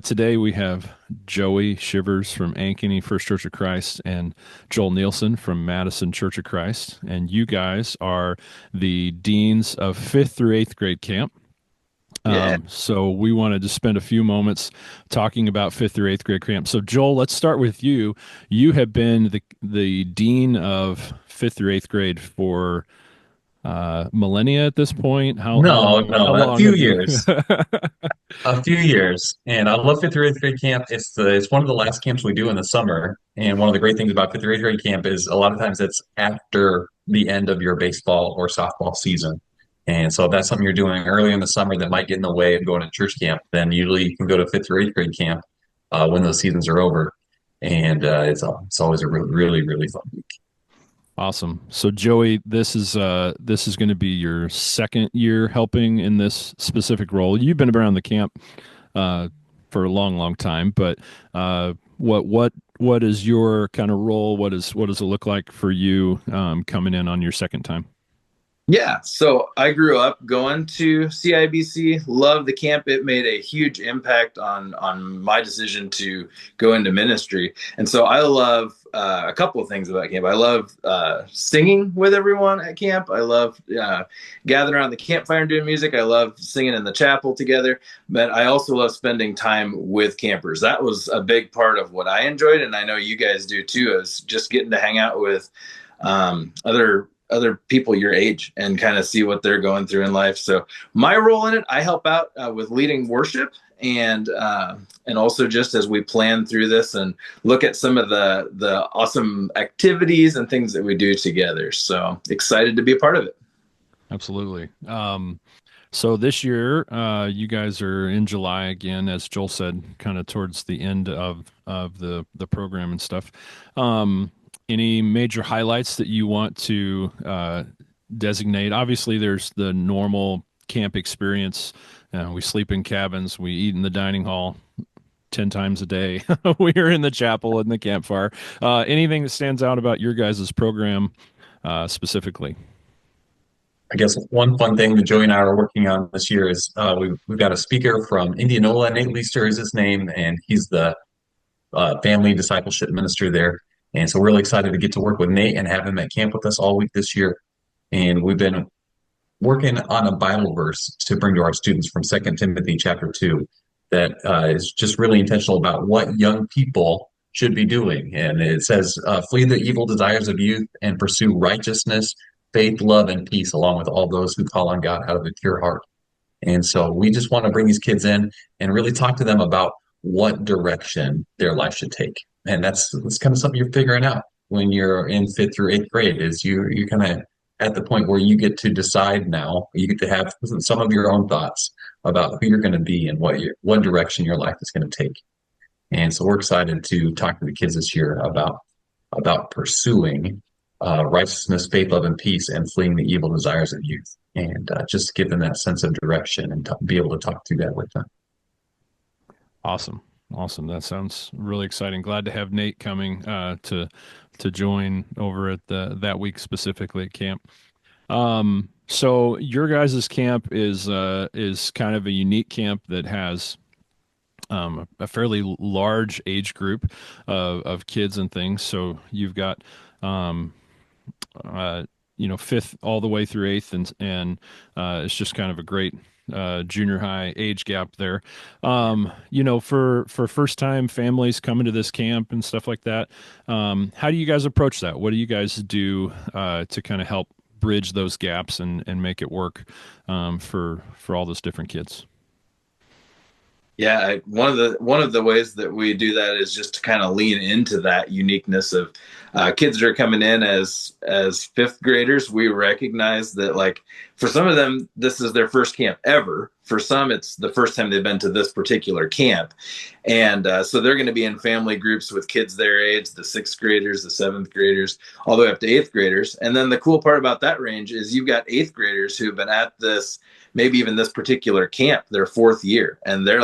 Today we have Joey Shivers from Ankeny First Church of Christ and Joel Nielsen from Madison Church of Christ. And you guys are the deans of fifth through eighth grade camp. Yeah. So we wanted to spend a few moments talking about fifth through eighth grade camp. So Joel, let's start with you. You have been the dean of fifth through eighth grade for millennia at this point. How No, long? How no, a long few have you? years, a few years. And I love fifth or eighth grade camp. It's one of the last camps we do in the summer. And one of the great things about fifth or eighth grade camp is a lot of times it's after the end of your baseball or softball season. And so if that's something you're doing early in the summer that might get in the way of going to church camp, then usually you can go to fifth or eighth grade camp when those seasons are over. And it's always a really fun week. Awesome. So Joey, this is going to be your second year helping in this specific role. You've been around the camp uh, for a long time, but what is your kind of role? What does it look like for you coming in on your second time? Yeah, so I grew up going to CIBC. Love the camp. It made a huge impact on my decision to go into ministry. And so I love a couple of things about camp. I love singing with everyone at camp. I love gathering around the campfire and doing music. I love singing in the chapel together. But I also love spending time with campers. That was a big part of what I enjoyed, and I know you guys do too. Is just getting to hang out with other people your age and kind of see what they're going through in life. So my role in it, I help out with leading worship and also just as we plan through this and look at some of the awesome activities and things that we do together. So excited to be a part of it. Absolutely. So this year, you guys are in July again, as Joel said, kind of towards the end of the program and stuff. Any major highlights that you want to designate? Obviously, there's the normal camp experience. We sleep in cabins, we eat in the dining hall 10 times a day. We are in the chapel and the campfire. Anything that stands out about your guys' program specifically? I guess one fun thing that Joey and I are working on this year is we've got a speaker from Indianola. Nate Leister is his name, and he's the family discipleship minister there. And so we're really excited to get to work with Nate and have him at camp with us all week this year. And we've been working on a Bible verse to bring to our students from Second Timothy chapter 2 that is just really intentional about what young people should be doing. And it says, flee the evil desires of youth and pursue righteousness, faith, love, and peace, along with all those who call on God out of a pure heart. And so we just want to bring these kids in and really talk to them about what direction their life should take. And that's kind of something you're figuring out when you're in fifth through eighth grade is you're kind of at the point where you get to decide now, you get to have some of your own thoughts about who you're going to be and what direction your life is going to take. And so we're excited to talk to the kids this year about pursuing righteousness, faith, love, and peace, and fleeing the evil desires of youth, and just give them that sense of direction and be able to talk through that with them. Awesome. Awesome. That sounds really exciting. Glad to have Nate coming to join over at the that week specifically at camp. So your guys' camp is kind of a unique camp that has a fairly large age group of kids and things. So you've got um, uh, fifth all the way through eighth, and it's just kind of a great junior high age gap there. For first time families coming to this camp and stuff like that, how do you guys approach that? What do you guys do to kind of help bridge those gaps and make it work for all those different kids? Yeah, one of the ways that we do that is just to kind of lean into that uniqueness of kids that are coming in as fifth graders. We recognize that, like, for some of them, this is their first camp ever. For some, it's the first time they've been to this particular camp, and so they're going to be in family groups with kids their age, the sixth graders, the seventh graders, all the way up to eighth graders. And then the cool part about that range is you've got eighth graders who've been at this, maybe even this particular camp, their fourth year, and they're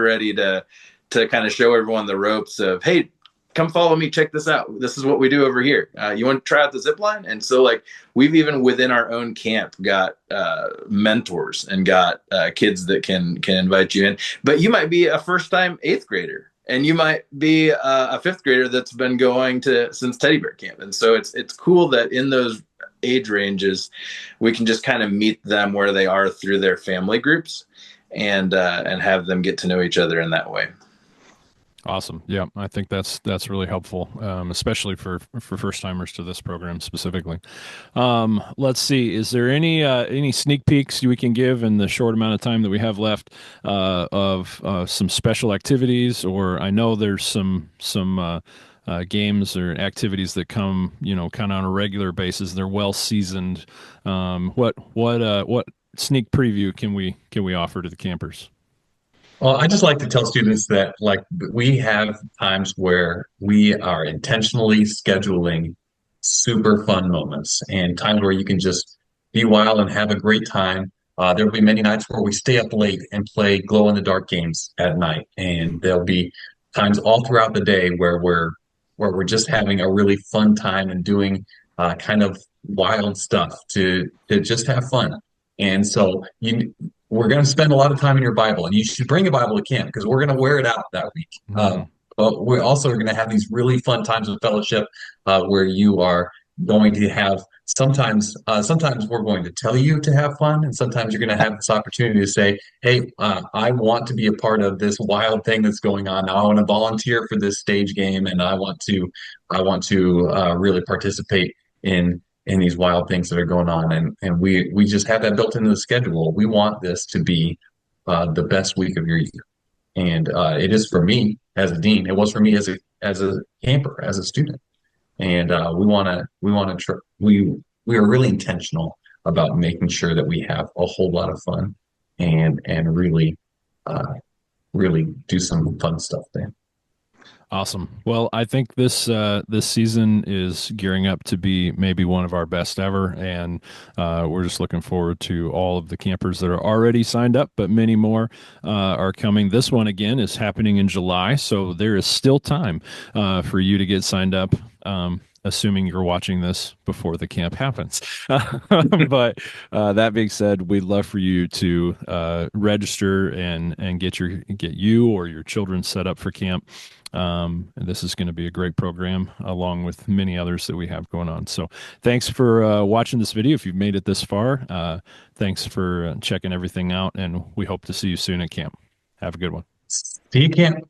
ready to kind of show everyone the ropes of, hey, come follow me, check this out, this is what we do over here, you want to try out the zip line? And so like we've even within our own camp got mentors and got kids that can invite you in, but you might be a first time eighth grader and you might be a fifth grader that's been going to since teddy bear camp. And so it's cool that in those age ranges we can just kind of meet them where they are through their family groups and have them get to know each other in that way. Awesome. Yeah, I think that's really helpful, especially for first timers to this program specifically. Let's see. Is there any sneak peeks we can give in the short amount of time that we have left of some special activities? Or I know there's some games or activities that come, kind of on a regular basis. They're well seasoned. What sneak preview can we offer to the campers? Well, I just like to tell students that like we have times where we are intentionally scheduling super fun moments and times where you can just be wild and have a great time. There'll be many nights where we stay up late and play glow in the dark games at night, and there'll be times all throughout the day where we're just having a really fun time and doing kind of wild stuff to just have fun. And so we're going to spend a lot of time in your Bible, and you should bring a Bible to camp because we're going to wear it out that week. Hmm. But we also are going to have these really fun times of fellowship where you are going to have sometimes we're going to tell you to have fun, and sometimes you're going to have this opportunity to say, "Hey, I want to be a part of this wild thing that's going on now. I want to volunteer for this stage game, and I want to really participate in these wild things that are going on." And we just have that built into the schedule. We want this to be the best week of your year, and it is for me as a dean. It was for me as a camper, as a student, and we are really intentional about making sure that we have a whole lot of fun and uh, really do some fun stuff there. Awesome. Well, I think this season is gearing up to be maybe one of our best ever, and we're just looking forward to all of the campers that are already signed up, but many more are coming. This one again is happening in July, so there is still time for you to get signed up. Assuming you're watching this before the camp happens. But that being said, we'd love for you to register and get you or your children set up for camp. And this is going to be a great program along with many others that we have going on. So thanks for watching this video. If you've made it this far, thanks for checking everything out, and we hope to see you soon at camp. Have a good one. See you, camp.